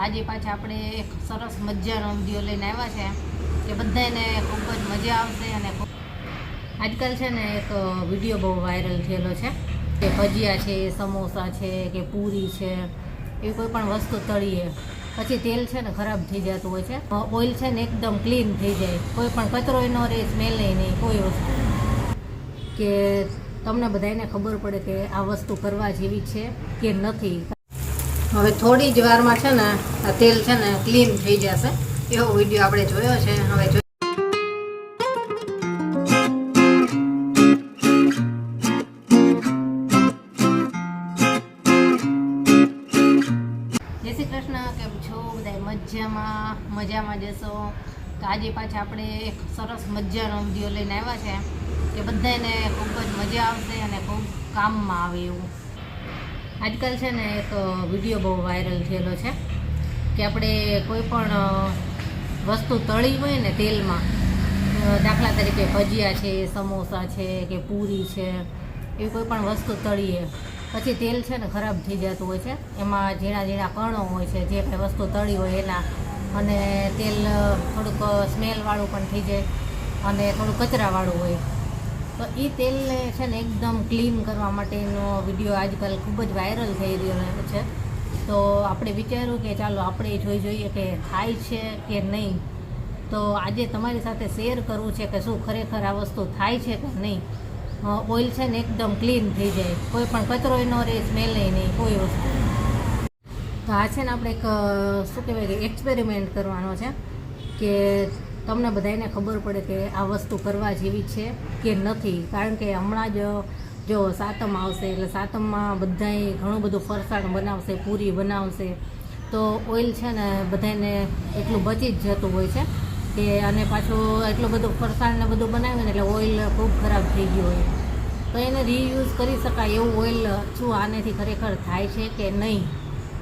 આજે પાછા આપણે એક સરસ મજાનો વિડીયો લઈને આવ્યા છે કે બધાને ખૂબ જ મજા આવશે. અને આજકાલ છે ને એક વિડીયો બહુ વાયરલ થયેલો છે કે ભજીયા છે, સમોસા છે કે પૂરી છે, એવી કોઈ પણ વસ્તુ તળીએ પછી તેલ છે ને ખરાબ થઈ જતું હોય છે. ઓઇલ છે ને એકદમ ક્લીન થઈ જાય, કોઈ પણ કચરો ન રહે, સ્મેલ નહીં, કોઈ વસ્તુ કે તમને બધાને ખબર પડે કે આ વસ્તુ કરવા જેવી છે કે નથી. હવે થોડી જ વારમાં છે ને આ તેલ છે ને ક્લીન થઈ જશે, એવો વિડીયો આપણે જોયો છે. હવે જય શ્રી કૃષ્ણ. કેમ છો બધા? મજામાં જશો. તો આજે પાછા આપણે એક સરસ મજાનો વિડીયો લઈને આવ્યા છે કે બધાને ખૂબ જ મજા આવશે અને ખૂબ કામમાં આવે એવું. આજકાલ છે ને એક વિડીયો બહુ વાયરલ થયેલો છે કે આપણે કોઈ પણ વસ્તુ તળી હોય ને તેલમાં, દાખલા તરીકે ભજીયા છે, સમોસા છે કે પૂરી છે, એવી કોઈ પણ વસ્તુ તળીએ પછી તેલ છે ને ખરાબ થઈ જતું હોય છે. એમાં ઝીણા ઝીણા કણો હોય છે જે કંઈ વસ્તુ તળી હોય એના, અને તેલ થોડુંક સ્મેલવાળું પણ થઈ જાય અને થોડું કચરાવાળું હોય. તો એ તેલને છે ને એકદમ ક્લીન કરવા માટેનો વિડીયો આજકાલ ખૂબ જ વાયરલ થઈ રહ્યો છે. તો આપણે વિચાર્યું કે ચાલો આપણે જોઈએ કે થાય છે કે નહીં. તો આજે તમારી સાથે શેર કરવું છે કે શું ખરેખર આ વસ્તુ થાય છે કે નહીં. ઓઇલ છે ને એકદમ ક્લીન થઈ જાય, કોઈ પણ કચરો ન રહે, સ્મેલ નહીં, કોઈ વસ્તુ. તો આ છે ને આપણે એક શું કહેવાય કે એક્સપેરિમેન્ટ કરવાનો છે કે તમને બધાને ખબર પડે કે આ વસ્તુ કરવા જેવી છે કે નથી. કારણ કે હમણાં જ જો સાતમ આવશે, એટલે સાતમમાં બધાય ઘણું બધું ફરસાણ બનાવશે, પૂરી બનાવશે. તો ઓઇલ છે ને બધાને એટલું બચી જ જતું હોય છે કે, અને પાછું એટલું બધું ફરસાણ ને બધું બનાવે ને એટલે ઓઇલ ખૂબ ખરાબ થઈ ગયું હોય. તો એને રીયુઝ કરી શકાય એવું ઓઇલ શું આનેથી ખરેખર થાય છે કે નહીં.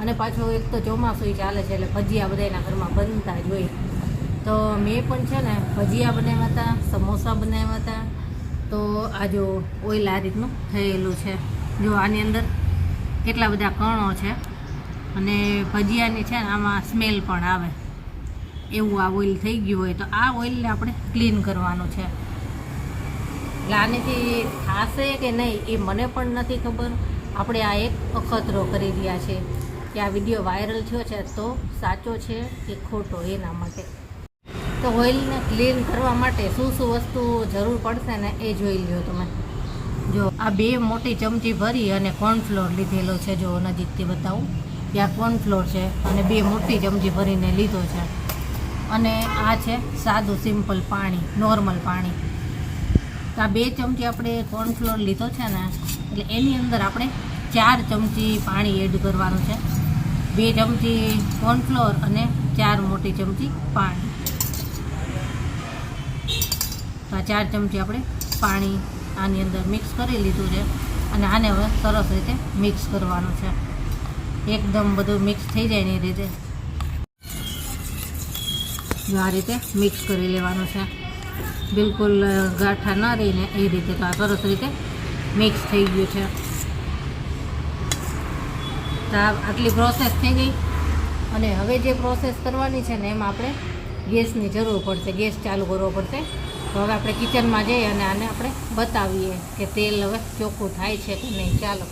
અને પાછું એક તો ચોમાસું ચાલે છે એટલે ભજીયા બધાના ઘરમાં બનતા જ હોય. તો મેં પણ છે ને ભજીયા બનાવ્યા હતા, સમોસા બનાવ્યા હતા. તો આ જો ઓઇલ આ રીતનું થયેલું છે, જો આની અંદર કેટલા બધા કણો છે અને ભજીયાની છે ને આમાં સ્મેલ પણ આવે એવું આ ઓઇલ થઈ ગયું હોય. તો આ ઓઇલને આપણે ક્લીન કરવાનું છે. એટલે આનેથી થશે કે નહીં એ મને પણ નથી ખબર. આપણે આ એક અખતરો કરી રહ્યા છે કે આ વિડીયો વાયરલ થયો છે તો સાચો છે કે ખોટો, એના માટે. તો ઓઇલને ક્લીન કરવા માટે શું વસ્તુ જરૂર પડશે ને એ જોઈ લ્યો તમે. જો આ 2 મોટી ચમચી ભરી અને કોર્નફ્લોર લીધેલો છે. જો નજીકથી બતાવું, ત્યાં કોર્નફ્લોર છે અને 2 મોટી ચમચી ભરીને લીધો છે. અને આ છે સાદું સિમ્પલ પાણી, નોર્મલ પાણી. તો આ 2 ચમચી આપણે કોર્નફ્લોર લીધો છે ને, એટલે એની અંદર આપણે 4 ચમચી પાણી એડ કરવાનું છે. 2 ચમચી કોર્નફ્લોર અને 4 મોટી ચમચી પાણી. તો આ 4 ચમચી આપણે પાણી આની અંદર મિક્સ કરી લીધું છે અને આને હવે સરસ રીતે મિક્સ કરવાનું છે. એકદમ બધું મિક્સ થઈ જાય ને એ રીતે આ રીતે મિક્સ કરી લેવાનું છે, બિલકુલ ગાંઠા ન રહીને એ રીતે. તો આ સરસ રીતે મિક્સ થઈ ગયું છે. તો આટલી પ્રોસેસ થઈ ગઈ. અને હવે જે પ્રોસેસ કરવાની છે ને એમાં આપણે ગેસની જરૂર પડશે, ગેસ ચાલુ કરવો પડશે. તો હવે આપણે કિચનમાં જઈએ અને આને આપણે બતાવીએ કે તેલ હવે ચોખ્ખું થાય છે કે નહીં. ચાલો,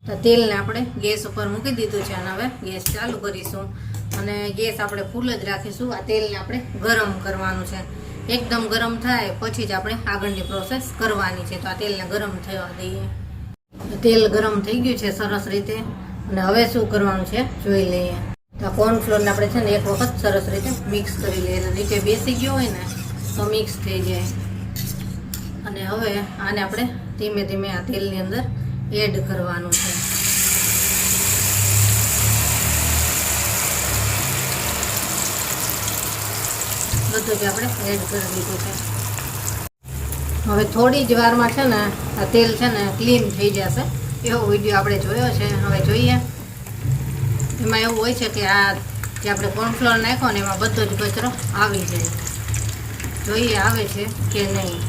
તો તેલને આપણે ગેસ ઉપર મૂકી દીધું છે અને હવે ગેસ ચાલુ કરીશું. અને ગેસ આપણે ફૂલ જ રાખીશું. આ તેલને આપણે ગરમ કરવાનું છે. એકદમ ગરમ થાય પછી જ આપણે આગળની પ્રોસેસ કરવાની છે. તો આ તેલને ગરમ થવા દઈએ. તેલ ગરમ થઈ ગયું છે સરસ રીતે. અને હવે શું કરવાનું છે જોઈ લઈએ. તો આ કોર્નફ્લોરને આપણે છે ને એક વખત સરસ રીતે મિક્સ કરી લઈએ. નીચે બેસી ગયો હોય ને તો મિક્સ થઈ જાય. અને હવે આને આપણે ધીમે ધીમે આ તેલની અંદર એડ કરવાનું છે. બધું જ આપણે એડ કરી દીધું છે. હવે થોડી જ વારમાં છે ને આ તેલ છે ને ક્લીન થઈ જશે, એવો વિડીયો આપણે જોયો છે. હવે જોઈએ. એમાં એવું હોય છે કે આ જે આપણે કોર્નફ્લોર નાખ્યો ને એમાં બધો જ કચરો આવી જાય. જોઈએ આવે છે કે નહીં.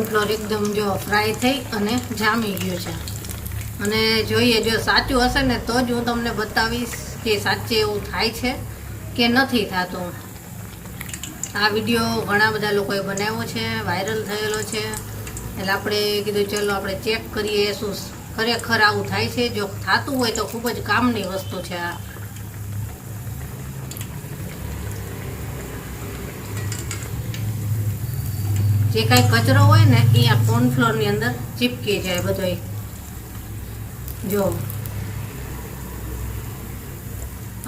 કોર્નફ્લોર એકદમ જો ફ્રાય થઈ અને જામી ગયું છે. અને જોઈએ જો સાચું હશે ને તો જ હું તમને બતાવીશ કે સાચે એવું થાય છે કે નથી થતું. આ વિડીયો ઘણા બધા લોકોએ બનાવ્યો છે, વાયરલ થયેલો છે, એટલે આપણે કીધું ચલો આપણે ચેક કરીએ શું ખરેખર આવું થાય છે. જો થતું હોય તો ખૂબ જ કામની વસ્તુ છે આ. જે કાંઈ કચરો હોય ને એ આ કોર્નફ્લોરની અંદર ચીપકી જાય બધો. જો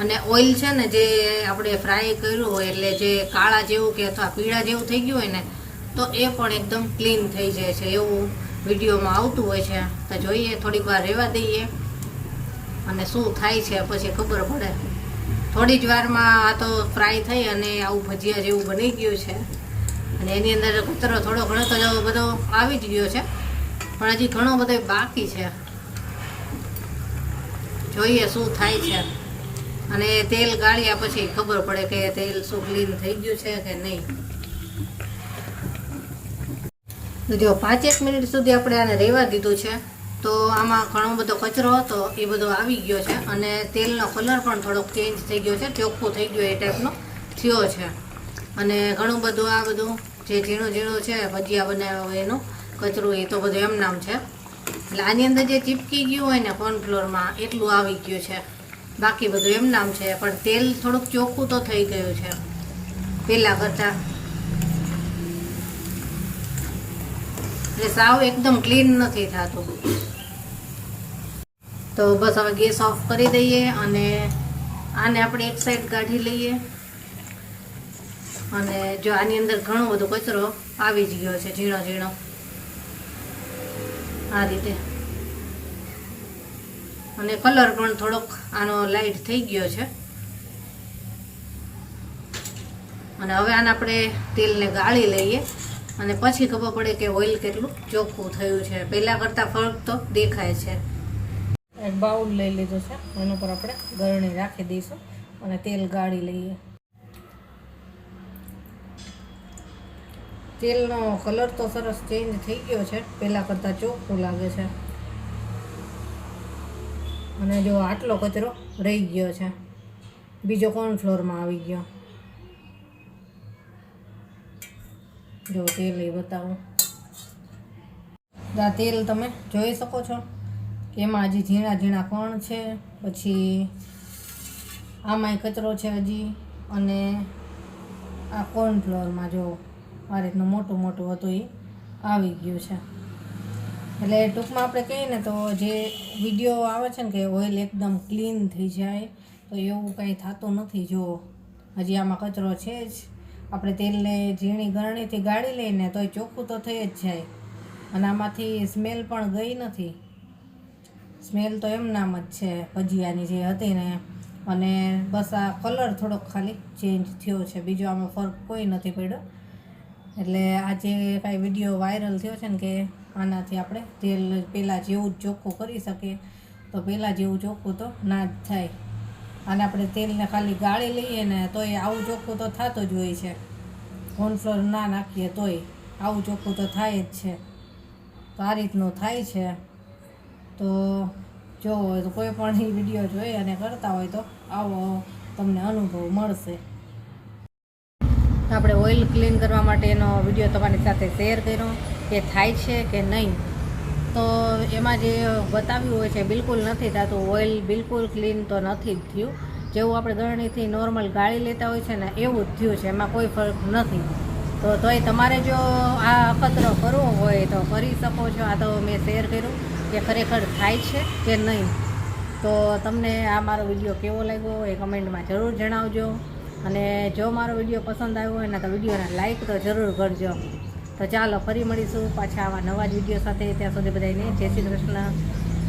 અને ઓઇલ છે ને જે આપણે ફ્રાય કર્યું હોય એટલે જે કાળા જેવું કે અથવા પીળા જેવું થઈ ગયું હોય ને તો એ પણ એકદમ ક્લીન થઈ જાય છે એવું વિડીયોમાં આવતું હોય છે. તો જોઈએ, થોડીક વાર રહેવા દઈએ અને શું થાય છે પછી ખબર પડે. થોડી જ વારમાં આ તો ફ્રાય થઈ અને આવું ભજીયા જેવું બની ગયું છે. અને એની અંદર કચરો થોડો ઘણો તો બધો આવી જ ગયો છે, પણ હજી ઘણો બધો બાકી છે. જોઈએ શું થાય છે. અને તેલ ગાળ્યા પછી ખબર પડે કે તેલ શું ક્લીન થઈ ગયું છે કે નહીં. જો 5-1 મિનિટ સુધી આપણે આને રહેવા દીધું છે તો આમાં ઘણો બધો કચરો હતો એ બધો આવી ગયો છે અને તેલનો કલર પણ થોડોક ચેન્જ થઈ ગયો છે, ચોખ્ખું થઈ ગયો એ ટાઈપનો થયો છે. અને ઘણું બધું આ બધું જે ઝીણું ઝીણું છે ભજીયા બનાવ્યા હોય એનું કચરું એ તો બધું એમ નામ છે. એટલે આની અંદર જે ચીપકી ગયું હોય ને કોર્નફ્લોરમાં એટલું આવી ગયું છે, બાકી બધું એમ નામ છે. પણ તેલ થોડુંક ચોખ્ખું તો થઈ ગયું છે પહેલાં કરતાં. એટલે સાવ એકદમ ક્લીન નથી થતું. તો બસ હવે ગેસ ઓફ કરી દઈએ અને આને આપણે એક સાઈડ કાઢી લઈએ. અને જો આની અંદર ઘણો બધો કચરો આવી જ ગયો છે, ઝીણો ઝીણો આ રીતે. અને કલર પણ થોડોક આનો લાઇટ થઈ ગયો છે. અને હવે આને આપણે તેલને ગાળી લઈએ અને પછી ખબર પડે કે ઓઇલ કેટલું ચોખ્ખું થયું છે. પહેલાં કરતાં ફરક તો દેખાય છે. એક બાઉલ લઈ લીધો છે, એના પર આપણે ગરણી રાખી દઈશું અને તેલ ગાળી લઈએ. તેલનો કલર તો સરસ ચેન્જ થઈ ગયો છે, પહેલાં કરતાં ચોખ્ખું લાગે છે. અને જો આટલો કચરો રહી ગયો છે, બીજો કોર્નફ્લોરમાં આવી ગયો. જો તેલ એ બતાવું, આ તેલ તમે જોઈ શકો છો કે એમાં હજી ઝીણા ઝીણા કણ છે, પછી આમાંય કચરો છે હજી. અને આ કોર્નફ્લોરમાં જો આ રીતનું મોટું મોટું હતું એ આવી ગયું છે. એટલે ટૂંકમાં આપણે કહીએ ને તો જે વિડીયો આવે છે ને કે ઓઇલ એકદમ ક્લીન થઈ જાય તો એવું કંઈ થતું નથી. જો હજી આમાં કચરો છે જ. આપણે તેલને ઝીણી ગરણીથી ગાળી લઈને તોય ચોખ્ખું તો થઈ જ જાય. અને આમાંથી સ્મેલ પણ ગઈ નથી. સ્મેલ તો એમ નામ જ છે ભજીયાની જે હતી ને. અને બસ આ કલર થોડોક ખાલી ચેન્જ થયો છે, બીજો આમાં ફરક કોઈ નથી પડ્યો. એટલે આ જે કાંઈ વિડીયો વાયરલ થયો છે ને કે આનાથી આપણે તેલ પહેલાં જેવું જ ચોખ્ખું કરી શકીએ, તો પહેલાં જેવું ચોખ્ખું તો ના જ થાય. અને આપણે તેલને ખાલી ગાળી લઈએ ને તોય આવું ચોખ્ખું તો થતું જ હોય છે. કોર્નફ્લોર ના નાખીએ તોય આવું ચોખ્ખું તો થાય જ છે. તો આ રીતનું થાય છે. તો જો હોય તો કોઈ પણ એ વિડીયો જોઈ અને કરતા હોય તો આવો તમને અનુભવ મળશે. આપણે ઓઇલ ક્લીન કરવા માટેનો વિડીયો તમારી સાથે શેર કર્યો કે થાય છે કે નહીં. તો એમાં જે બતાવ્યું હોય છે બિલકુલ નથી થતું. ઓઇલ બિલકુલ ક્લીન તો નથી જ થયું. જેવું આપણે ગરણીથી નોર્મલ ગાળી લેતા હોય છે ને એવું જ થયું છે, એમાં કોઈ ફરક નથી. તો તોય તમારે જો આ અખતરો કરવો હોય તો કરી શકો છો. આ તો મેં શેર કર્યું કે ખરેખર થાય છે કે નહીં. તો તમને આ મારો વિડીયો કેવો લાગ્યો એ કમેન્ટમાં જરૂર જણાવજો. અને જો મારો વિડીયો પસંદ આવ્યો હોય ને તો વિડીયોને લાઈક તો જરૂર કરજો. તો ચાલો ફરી મળીશું પાછા આવા નવા જ વિડીયો સાથે. ત્યાં સુધી બધાને જય શ્રી કૃષ્ણ.